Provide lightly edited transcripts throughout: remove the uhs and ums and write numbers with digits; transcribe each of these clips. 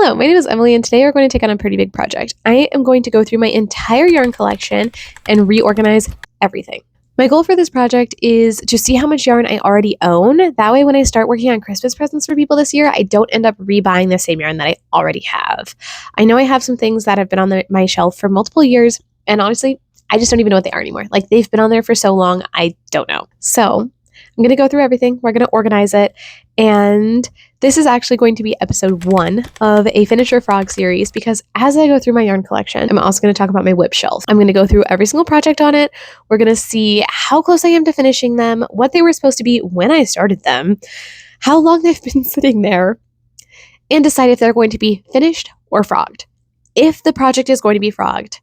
Hello, my name is Emily, and today we're going to take on a pretty big project. I am going to go through my entire yarn collection and reorganize everything. My goal for this project is to see how much yarn I already own. That way, when I start working on Christmas presents for people this year, I don't end up rebuying the same yarn that I already have. I know I have some things that have been on my shelf for multiple years, and honestly, I just don't even know what they are anymore. Like, they've been on there for so long, I don't know. So I'm going to go through everything. We're going to organize it. And this is actually going to be episode 1 of a Finish Your Frog series, because as I go through my yarn collection, I'm also going to talk about my whip shelf. I'm going to go through every single project on it. We're going to see how close I am to finishing them, what they were supposed to be when I started them, how long they've been sitting there, and decide if they're going to be finished or frogged. If the project is going to be frogged,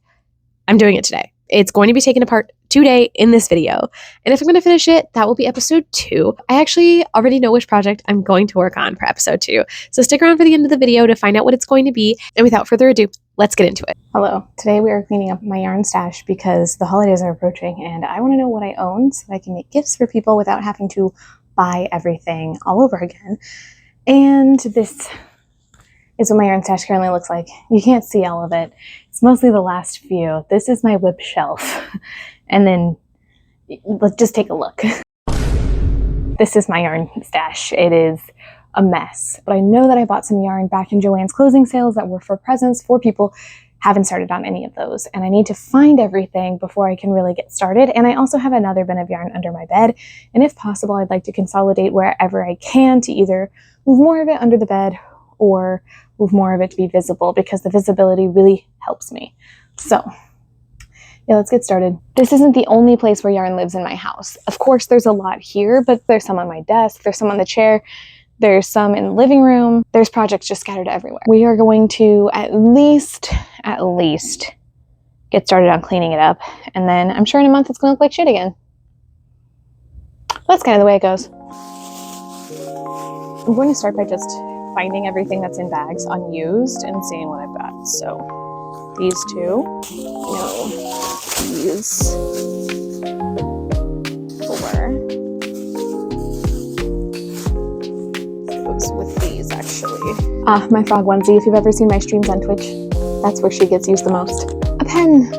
I'm doing it today. It's going to be taken apart today in this video. And if I'm going to finish it, that will be episode 2. I actually already know which project I'm going to work on for episode 2. So stick around for the end of the video to find out what it's going to be. And without further ado, let's get into it. Hello. Today we are cleaning up my yarn stash because the holidays are approaching and I want to know what I own so that I can make gifts for people without having to buy everything all over again. And this is what my yarn stash currently looks like. You can't see all of it. It's mostly the last few. This is my whip shelf. And then let's just take a look. This is my yarn stash. It is a mess, but I know that I bought some yarn back in Joann's closing sales that were for presents for people. Haven't started on any of those, and I need to find everything before I can really get started. And I also have another bin of yarn under my bed, and if possible, I'd like to consolidate wherever I can to either move more of it under the bed or move more of it to be visible, because the visibility really helps me. So yeah, let's get started. This isn't the only place where yarn lives in my house. Of course, there's a lot here, but there's some on my desk, there's some on the chair, there's some in the living room, there's projects just scattered everywhere. We are going to at least get started on cleaning it up, and then I'm sure in a month it's gonna look like shit again. That's kind of the way it goes. I'm going to start by just finding everything that's in bags unused and seeing what I've got. So these two, no, these 4. Goes with these actually. My frog onesie, if you've ever seen my streams on Twitch, that's where she gets used the most. A pen.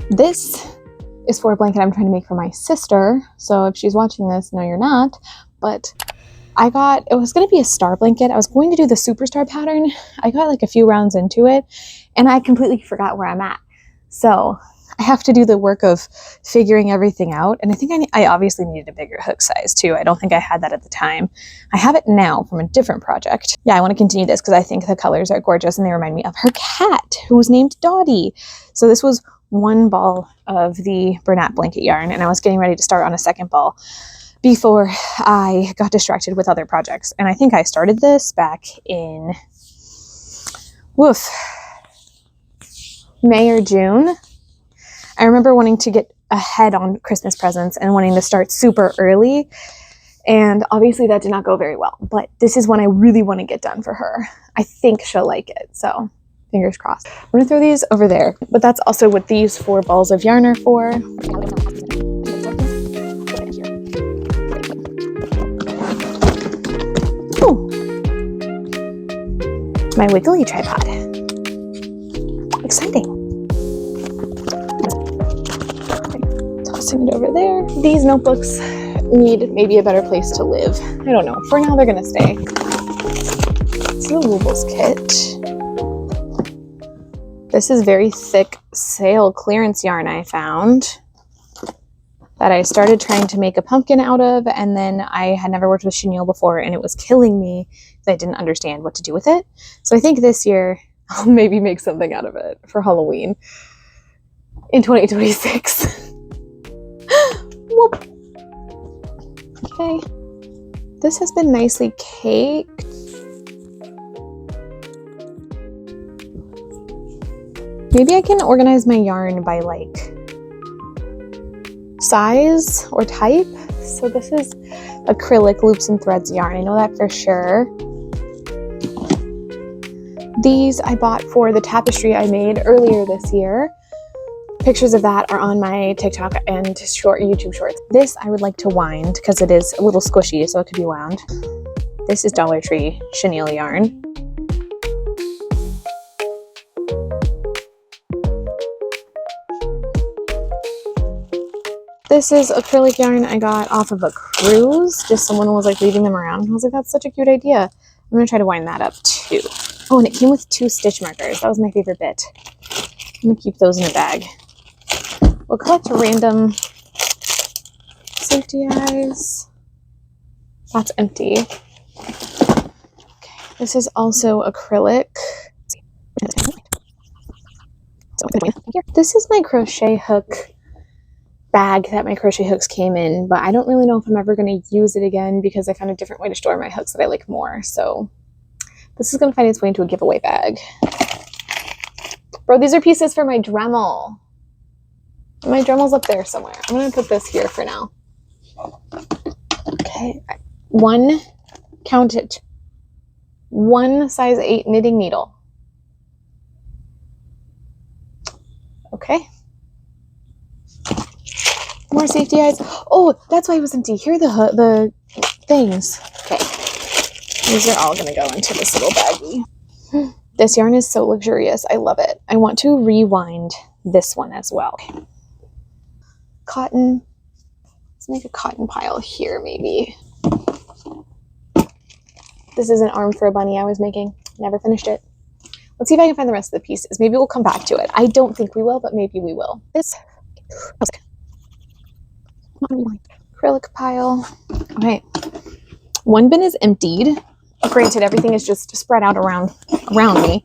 This is for a blanket I'm trying to make for my sister. So if she's watching this, no, you're not. But it was going to be a star blanket. I was going to do the superstar pattern. I got like a few rounds into it and I completely forgot where I'm at. So I have to do the work of figuring everything out. And I think I obviously needed a bigger hook size too. I don't think I had that at the time. I have it now from a different project. Yeah, I want to continue this because I think the colors are gorgeous and they remind me of her cat, who was named Dottie. So this was one ball of the Bernat blanket yarn, and I was getting ready to start on a second ball before I got distracted with other projects. And I think I started this back in May or June. I remember wanting to get ahead on Christmas presents and wanting to start super early, and obviously that did not go very well, but this is one I really want to get done for her. I think she'll like it, so fingers crossed. I'm going to throw these over there, but that's also what these 4 balls of yarn are for. Ooh. My wiggly tripod. Exciting. Tossing it over there. These notebooks need maybe a better place to live. I don't know. For now, they're going to stay. It's the Rubles kit. This is very thick sale clearance yarn I found that I started trying to make a pumpkin out of, and then I had never worked with chenille before and it was killing me because I didn't understand what to do with it. So I think this year I'll maybe make something out of it for Halloween in 2026. Whoop. Okay. This has been nicely caked. Maybe I can organize my yarn by like size or type. So this is acrylic loops and threads yarn. I know that for sure. These I bought for the tapestry I made earlier this year. Pictures of that are on my TikTok and YouTube shorts. This I would like to wind because it is a little squishy, so it could be wound. This is Dollar Tree chenille yarn. This is acrylic yarn I got off of a cruise. Just someone was like leaving them around. I was like, that's such a cute idea. I'm gonna try to wind that up too. Oh, and it came with 2 stitch markers. That was my favorite bit. I'm gonna keep those in a bag. We'll collect random safety eyes. That's empty. Okay, this is also acrylic. This is my crochet hook bag that my crochet hooks came in, but I don't really know if I'm ever going to use it again because I found a different way to store my hooks that I like more. So this is going to find its way into a giveaway bag. Bro, these are pieces for my Dremel. My Dremel's up there somewhere. I'm going to put this here for now. Okay, count it, 1 size 8 knitting needle. Okay. More safety eyes. Oh, that's why it was empty. Here are the things. Okay. These are all going to go into this little baggie. This yarn is so luxurious. I love it. I want to rewind this one as well. Okay. Cotton. Let's make a cotton pile here, maybe. This is an arm for a bunny I was making. Never finished it. Let's see if I can find the rest of the pieces. Maybe we'll come back to it. I don't think we will, but maybe we will. This acrylic pile. Okay. One bin is emptied. Granted, everything is just spread out around me,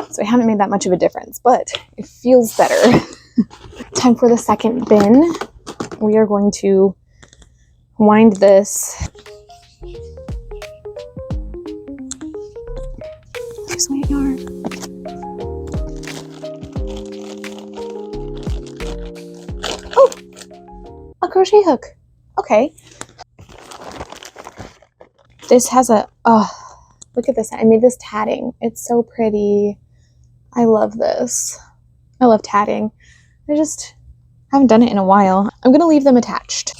so I haven't made that much of a difference, but it feels better. Time for the second bin. We are going to wind this. There's my yarn. Oh, a crochet hook. Okay. This has a, oh, look at this. I made this tatting. It's so pretty. I love this. I love tatting. I just haven't done it in a while. I'm going to leave them attached.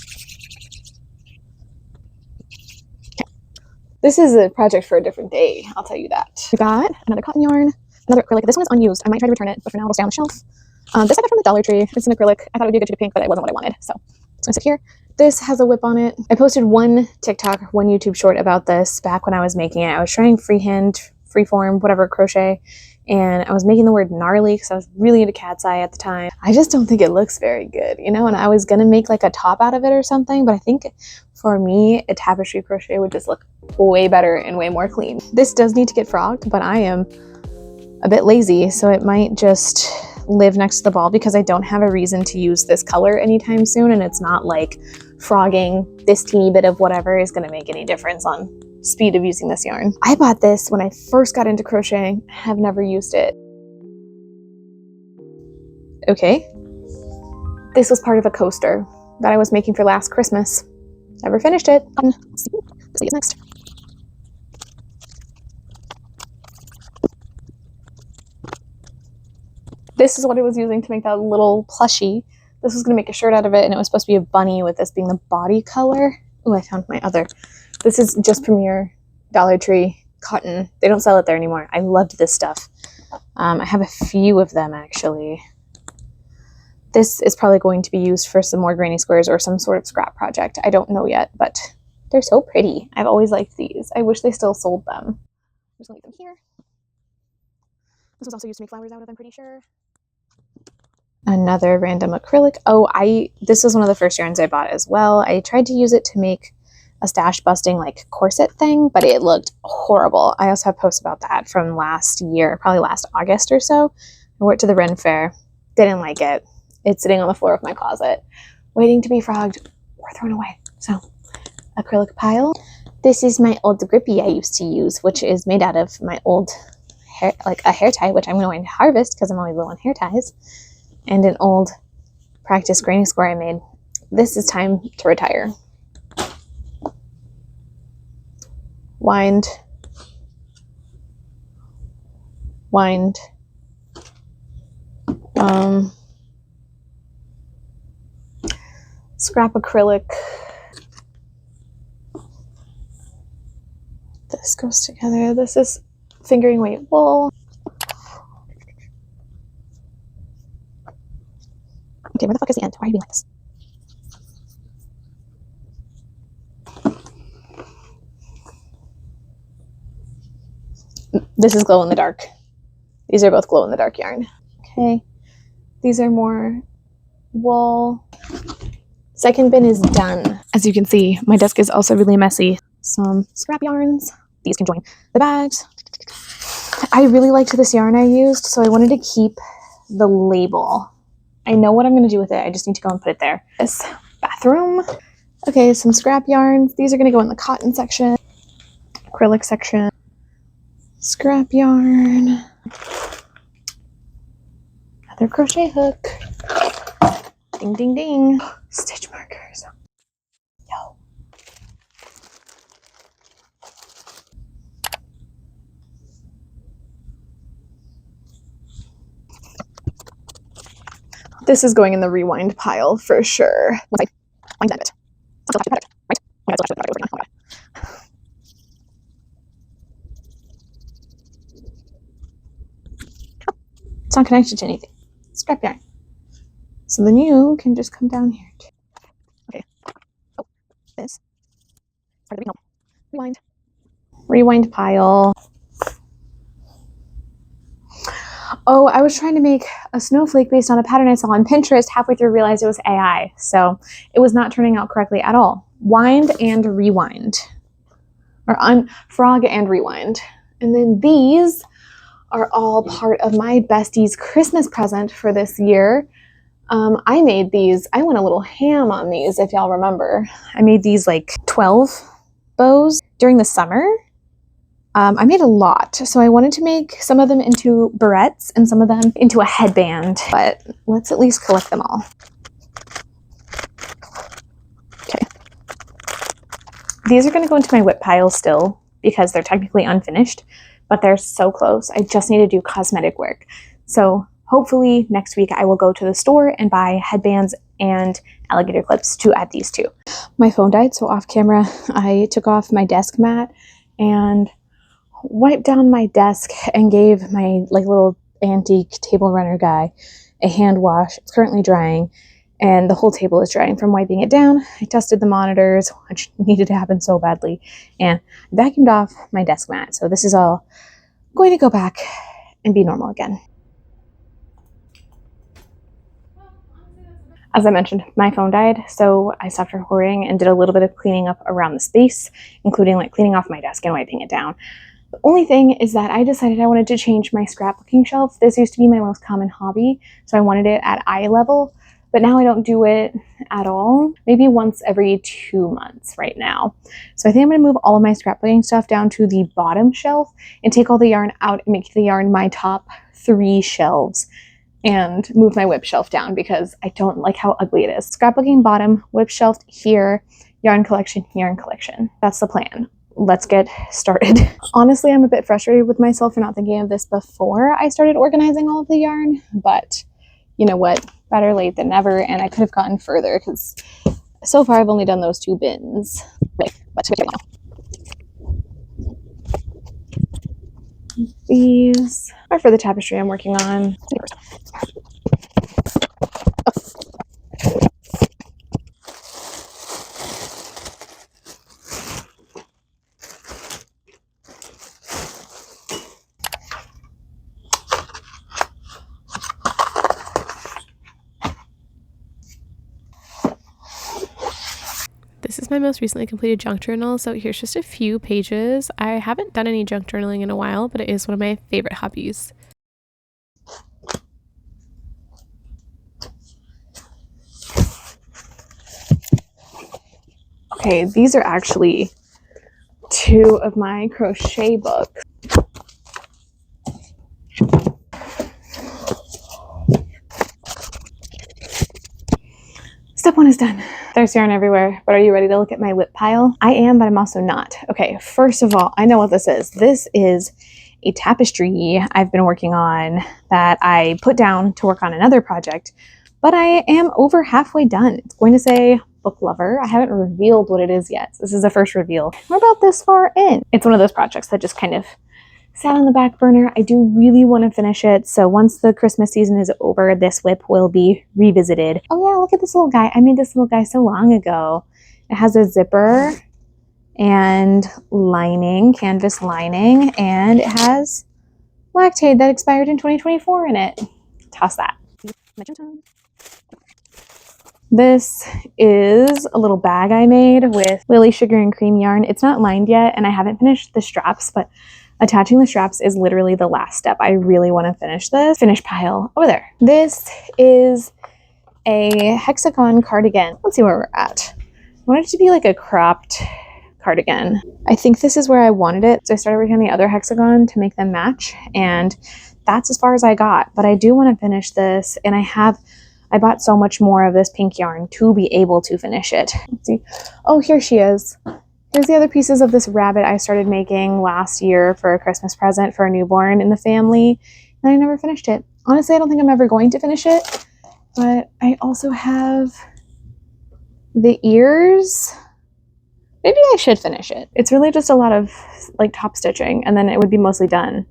This is a project for a different day, I'll tell you that. We got another cotton yarn, another acrylic. This one is unused. I might try to return it, but for now it'll stay on the shelf. This I got from the Dollar Tree. It's an acrylic. I thought it would be a good shade of pink, but it wasn't what I wanted, so it's going to sit here. This has a whip on it. I posted one TikTok, one YouTube short about this back when I was making it. I was trying freehand, freeform, whatever, crochet, and I was making the word gnarly because I was really into cat's eye at the time. I just don't think it looks very good, you know, and I was going to make like a top out of it or something, but I think for me, a tapestry crochet would just look way better and way more clean. This does need to get frogged, but I am a bit lazy, so it might just live next to the ball because I don't have a reason to use this color anytime soon, and it's not like frogging this teeny bit of whatever is going to make any difference on speed of using this yarn. I bought this when I first got into crocheting. I have never used it. Okay. This was part of a coaster that I was making for last Christmas. Never finished it. See you next. This is what I was using to make that little plushie. This was going to make a shirt out of it, and it was supposed to be a bunny with this being the body color. Oh, I found my other. This is just Premier Dollar Tree cotton. They don't sell it there anymore. I loved this stuff. I have a few of them, actually. This is probably going to be used for some more granny squares or some sort of scrap project. I don't know yet, but they're so pretty. I've always liked these. I wish they still sold them. I'm just going to leave them here. This was also used to make flowers out of, I'm pretty sure. Another random acrylic. Oh, this was one of the first yarns I bought as well. I tried to use it to make a stash busting like corset thing, but it looked horrible. I also have posts about that from last year, probably last August or so. I wore it to the Ren Fair. Didn't like it. It's sitting on the floor of my closet, waiting to be frogged or thrown away. So, acrylic pile. This is my old grippy I used to use, which is made out of my old hair, like a hair tie, which I'm going to harvest because I'm always low on hair ties, and an old practice granny square I made. This is time to retire. Wind. wind. Scrap acrylic. This goes together. This is fingering weight wool. Okay, where the fuck is the end? Why are you being like this? This is glow in the dark. These are both glow in the dark yarn. Okay, these are more wool. Second bin is done. As you can see, my desk is also really messy. Some scrap yarns. These can join the bags. I really liked this yarn I used, so I wanted to keep the label. I know what I'm going to do with it. I just need to go and put it there. This bathroom. Okay, some scrap yarns. These are going to go in the cotton section, acrylic section, scrap yarn, another crochet hook. Ding, ding, ding. Stitch markers. Yo. This is going in the rewind pile for sure. Once I wind that bit. It's still actually product, right? Oh, it's still actually product. It's not connected to anything. Scrap yarn. So then you can just come down here. Okay. Oh, this. Part of the rewind. Rewind pile. Oh, I was trying to make a snowflake based on a pattern I saw on Pinterest. Halfway through, realized it was AI. So it was not turning out correctly at all. Wind and rewind. Or frog and rewind. And then these are all part of my bestie's Christmas present for this year. I made these. I went a little ham on these, if y'all remember. I made these like 12 bows during the summer. I made a lot, so I wanted to make some of them into barrettes and some of them into a headband, but let's at least collect them all. Okay. These are going to go into my whip pile still because they're technically unfinished, but they're so close. I just need to do cosmetic work. So hopefully next week I will go to the store and buy headbands and alligator clips to add these to. My phone died, so off camera I took off my desk mat and wiped down my desk and gave my little antique table runner guy a hand wash. It's currently drying and the whole table is drying from wiping it down. I tested the monitors, which needed to happen so badly, and vacuumed off my desk mat. So this is all going to go back and be normal again. As I mentioned, my phone died, so I stopped recording and did a little bit of cleaning up around the space, including cleaning off my desk and wiping it down. The only thing is that I decided I wanted to change my scrapbooking shelf. This used to be my most common hobby, so I wanted it at eye level, but now I don't do it at all. Maybe once every 2 months right now. So I think I'm going to move all of my scrapbooking stuff down to the bottom shelf and take all the yarn out and make the yarn my top 3 shelves and move my whip shelf down because I don't like how ugly it is. Scrapbooking bottom, whip shelf here, yarn collection, yarn collection. That's the plan. Let's get started. Honestly, I'm a bit frustrated with myself for not thinking of this before I started organizing all of the yarn, but you know what? Better late than never, and I could have gotten further because so far I've only done those 2 bins. Right, but these are for the tapestry I'm working on. This is my most recently completed junk journal, so here's just a few pages. I haven't done any junk journaling in a while, but it is one of my favorite hobbies. Okay, these are actually 2 of my crochet books. Step 1 is done. There's yarn everywhere, but are you ready to look at my whip pile? I am, but I'm also not. Okay, first of all, I know what this is. This is a tapestry I've been working on that I put down to work on another project, but I am over halfway done. It's going to say book lover. I haven't revealed what it is yet. So this is the first reveal. We're about this far in. It's one of those projects that just kind of sat on the back burner. I do really want to finish it. So once the Christmas season is over, this whip will be revisited. Oh yeah, look at this little guy. I made this little guy so long ago. It has a zipper and lining, canvas lining, and it has lactate that expired in 2024 in it. Toss that. This is a little bag I made with Lily Sugar and Cream yarn. It's not lined yet, and I haven't finished the straps, but attaching the straps is literally the last step. I really want to finish this. Finish pile over there. This is a hexagon cardigan. Let's see where we're at. I want it to be like a cropped cardigan. I think this is where I wanted it. So I started working on the other hexagon to make them match, and that's as far as I got. But I do want to finish this, and I bought so much more of this pink yarn to be able to finish it. Let's see. Oh, here she is. Here's the other pieces of this rabbit I started making last year for a Christmas present for a newborn in the family, and I never finished it. Honestly, I don't think I'm ever going to finish it, but I also have the ears. Maybe I should finish it. It's really just a lot of like top stitching, and then it would be mostly done.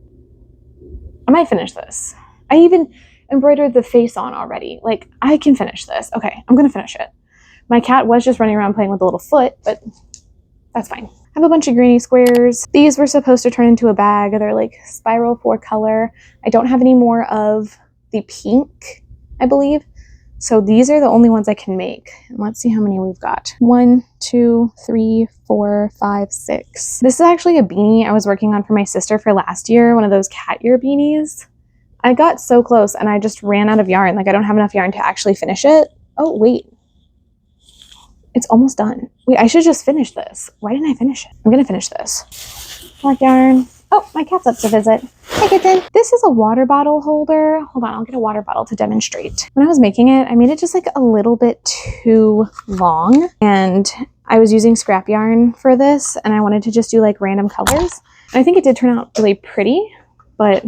I might finish this. I even embroidered the face on already. Like, I can finish this. Okay, I'm gonna finish it. My cat was just running around playing with the little foot, but that's fine. I have a bunch of granny squares. These were supposed to turn into a bag. They're like spiral 4-color. I don't have any more of the pink, I believe. So these are the only ones I can make. And let's see how many we've got. 1, 2, 3, 4, 5, 6. This is actually a beanie I was working on for my sister for last year, one of those cat ear beanies. I got so close and I just ran out of yarn. Like, I don't have enough yarn to actually finish it. Oh, wait. It's almost done. Wait, I should just finish this. Why didn't I finish it? I'm gonna finish this. Black yarn. Oh, my cat's up to visit. Hey, kitten. This is a water bottle holder. Hold on, I'll get a water bottle to demonstrate. When I was making it, I made it just like a little bit too long, and I was using scrap yarn for this, and I wanted to just do like random colors. And I think it did turn out really pretty, but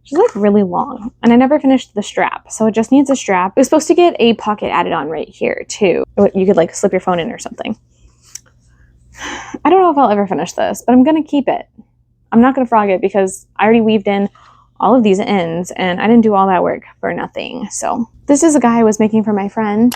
she's like really long, and I never finished the strap, so it just needs a strap. It was supposed to get a pocket added on right here too. You could like slip your phone in or something. I don't know if I'll ever finish this, but I'm gonna keep it. I'm not gonna frog it because I already weaved in all of these ends, and I didn't do all that work for nothing. So this is a guy I was making for my friend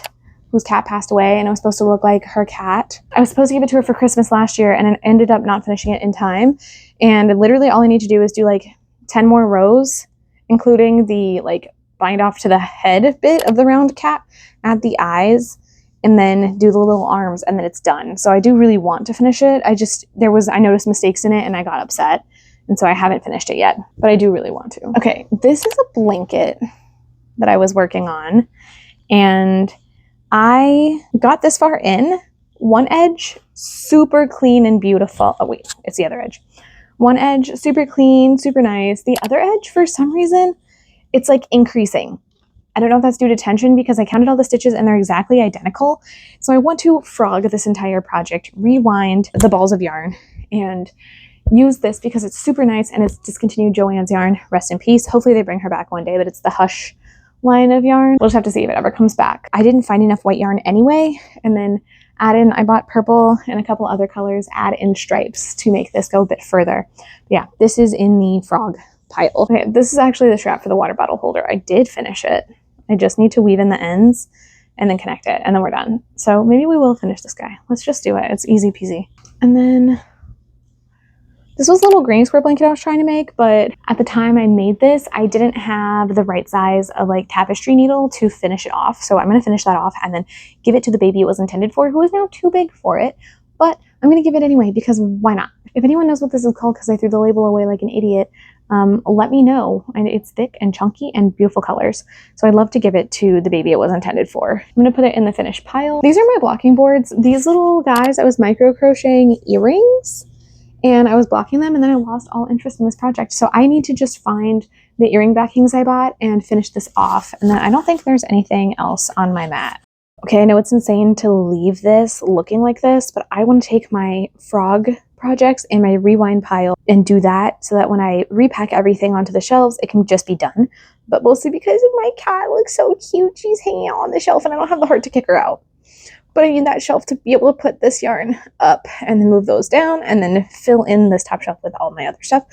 whose cat passed away, and it was supposed to look like her cat. I was supposed to give it to her for Christmas last year, and I ended up not finishing it in time. And literally all I need to do is do like 10 more rows, including the like bind off to the head bit of the round cat, add the eyes, and then do the little arms, and then it's done. So I do really want to finish it. I noticed mistakes in it and I got upset. And so I haven't finished it yet, but I do really want to. Okay, this is a blanket that I was working on, and I got this far in. One edge, super clean and beautiful. Oh wait, it's the other edge. One edge, super clean, super nice. The other edge, for some reason, it's like increasing. I don't know if that's due to tension because I counted all the stitches and they're exactly identical. So I want to frog this entire project, rewind the balls of yarn, and use this because it's super nice, and it's discontinued Joann's yarn. Rest in peace. Hopefully they bring her back one day, but it's the Hush line of yarn. We'll just have to see if it ever comes back. I didn't find enough white yarn anyway, and then I bought purple and a couple other colors, add in stripes to make this go a bit further. But yeah, this is in the frog pile. Okay, this is actually the strap for the water bottle holder. I did finish it. I just need to weave in the ends and then connect it, and then we're done. So maybe we will finish this guy. Let's just do it. It's easy peasy. And then this was a little granny square blanket I was trying to make, but at the time I made this, I didn't have the right size of like tapestry needle to finish it off. So I'm going to finish that off and then give it to the baby it was intended for, who is now too big for it. But I'm going to give it anyway because why not? If anyone knows what this is called, because I threw the label away like an idiot, let me know. And it's thick and chunky and beautiful colors. So I'd love to give it to the baby it was intended for. I'm going to put it in the finished pile. These are my blocking boards. These little guys, I was micro crocheting earrings, and I was blocking them, and then I lost all interest in this project. So I need to just find the earring backings I bought and finish this off. And then I don't think there's anything else on my mat. Okay, I know it's insane to leave this looking like this, but I want to take my frog projects in my rewind pile and do that so that when I repack everything onto the shelves, it can just be done. But mostly because my cat looks so cute. She's hanging out on the shelf and I don't have the heart to kick her out. But I need that shelf to be able to put this yarn up and then move those down and then fill in this top shelf with all my other stuff.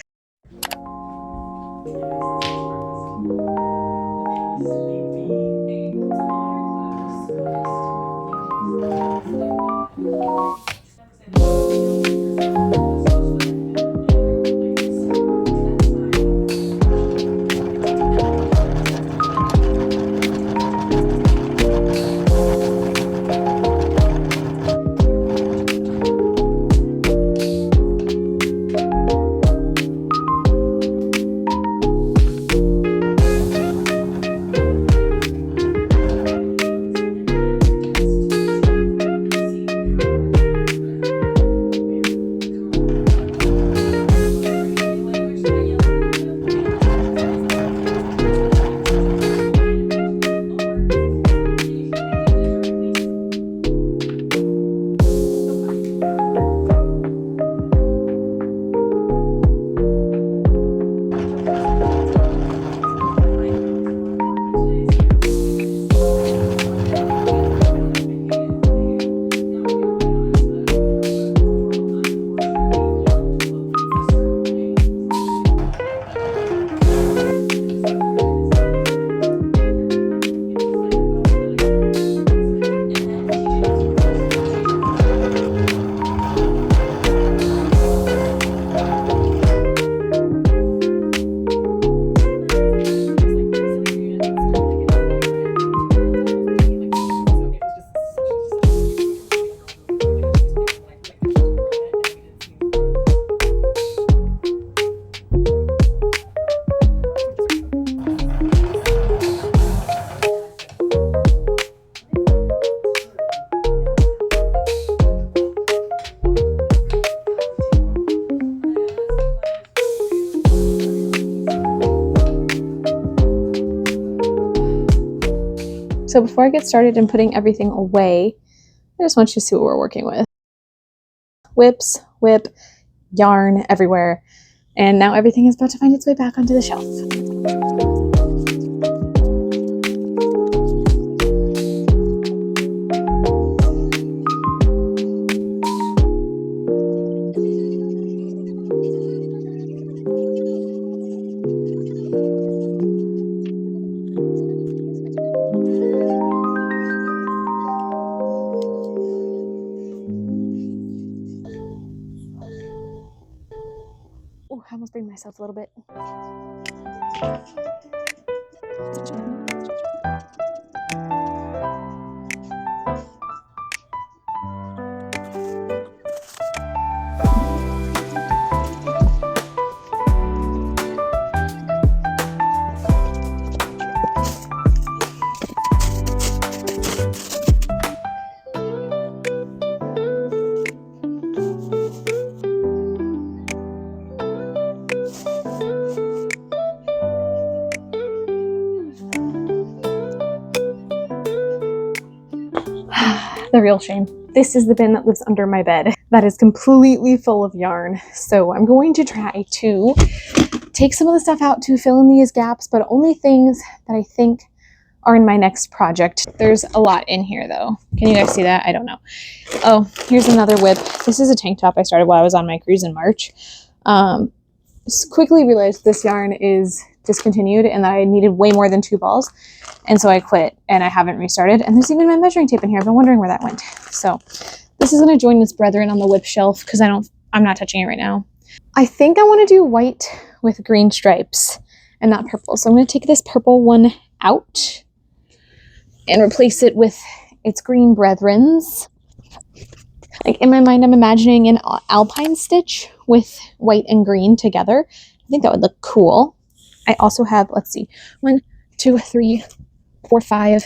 So before I get started in putting everything away, I just want you to see what we're working with. Whips, whip, yarn everywhere. And now everything is about to find its way back onto the shelf. Oh, I almost burned myself a little bit. The real shame. This is the bin that lives under my bed that is completely full of yarn. So I'm going to try to take some of the stuff out to fill in these gaps, but only things that I think are in my next project. There's a lot in here though. Can you guys see that? I don't know. Oh, here's another whip. This is a tank top I started while I was on my cruise in March. Just quickly realized this yarn is discontinued and that I needed way more than 2 balls. And so I quit and I haven't restarted. And there's even my measuring tape in here. I've been wondering where that went. So this is going to join its brethren on the whip shelf because I'm not touching it right now. I think I want to do white with green stripes and not purple. So I'm going to take this purple one out and replace it with its green brethrens. Like in my mind, I'm imagining an Alpine stitch with white and green together. I think that would look cool. I also have, let's see, 1, 2, 3, 4, 5,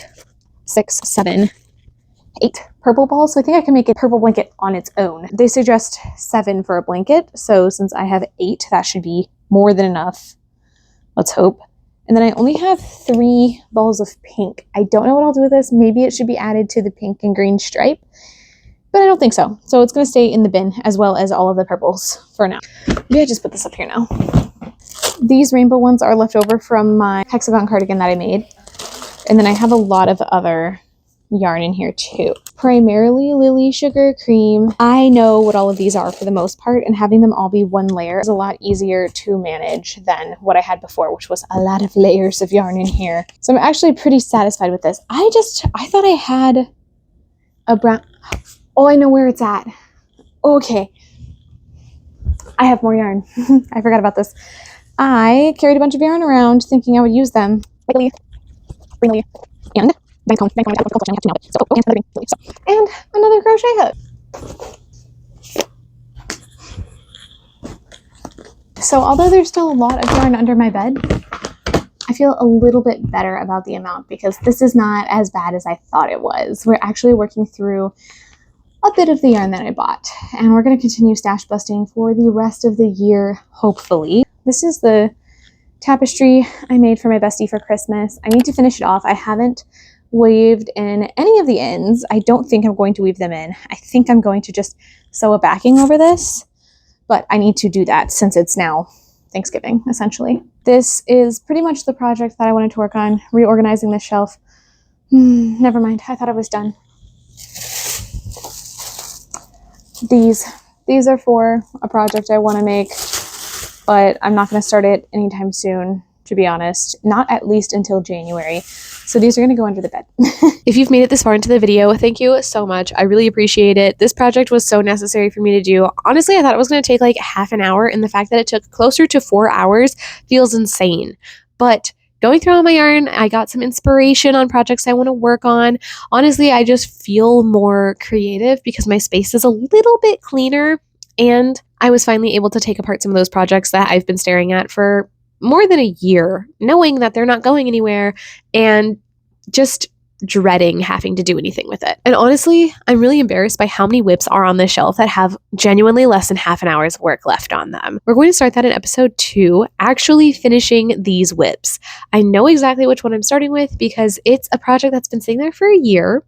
6, 7, 8 purple balls. So I think I can make a purple blanket on its own. They suggest 7 for a blanket. So since I have 8, that should be more than enough. Let's hope. And then I only have 3 balls of pink. I don't know what I'll do with this. Maybe it should be added to the pink and green stripe. but I don't think so. So it's going to stay in the bin as well as all of the purples for now. Maybe I just put this up here now. These rainbow ones are left over from my hexagon cardigan that I made. And then I have a lot of other yarn in here too. Primarily Lily Sugar Cream. I know what all of these are for the most part, and having them all be one layer is a lot easier to manage than what I had before, which was a lot of layers of yarn in here. So I'm actually pretty satisfied with this. I thought I had a brown... Oh, I know where it's at. Okay. I have more yarn. I forgot about this. I carried a bunch of yarn around thinking I would use them. And and another crochet hook. So although there's still a lot of yarn under my bed, I feel a little bit better about the amount because this is not as bad as I thought it was. We're actually working through a bit of the yarn that I bought, and we're going to continue stash busting for the rest of the year, hopefully. This is the tapestry I made for my bestie for Christmas. I need to finish it off. I haven't weaved in any of the ends. I don't think I'm going to weave them in. I think I'm going to just sew a backing over this, but I need to do that since it's now Thanksgiving, essentially. This is pretty much the project that I wanted to work on, reorganizing this shelf. Never mind, I thought I was done. These are for a project I want to make, but I'm not going to start it anytime soon, to be honest. Not at least until January. So these are going to go under the bed. If you've made it this far into the video, thank you so much. I really appreciate it. This project was so necessary for me to do. Honestly, I thought it was going to take like half an hour, and the fact that it took closer to 4 hours feels insane. But going through all my yarn, I got some inspiration on projects I want to work on. Honestly, I just feel more creative because my space is a little bit cleaner, and I was finally able to take apart some of those projects that I've been staring at for more than a year, knowing that they're not going anywhere and just dreading having to do anything with it. And honestly, I'm really embarrassed by how many whips are on this shelf that have genuinely less than half an hour's work left on them. We're going to start that in episode 2, actually finishing these whips. I know exactly which one I'm starting with because it's a project that's been sitting there for a year.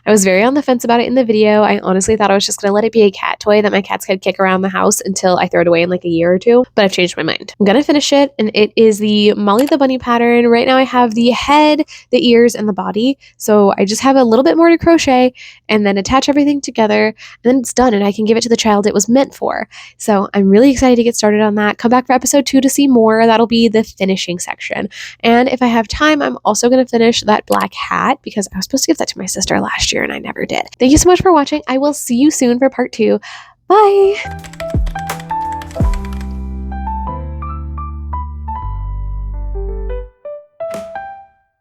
I was very on the fence about it in the video. I honestly thought I was just going to let it be a cat toy that my cats could kick around the house until I throw it away in like a year or two, but I've changed my mind. I'm going to finish it, and it is the Mollie the Bunny pattern. Right now I have the head, the ears, and the body, so I just have a little bit more to crochet and then attach everything together, and then it's done, and I can give it to the child it was meant for. So I'm really excited to get started on that. Come back for episode 2 to see more. That'll be the finishing section, and if I have time, I'm also going to finish that black hat because I was supposed to give that to my sister last year and I never did. Thank you so much for watching. I will see you soon for part 2. Bye!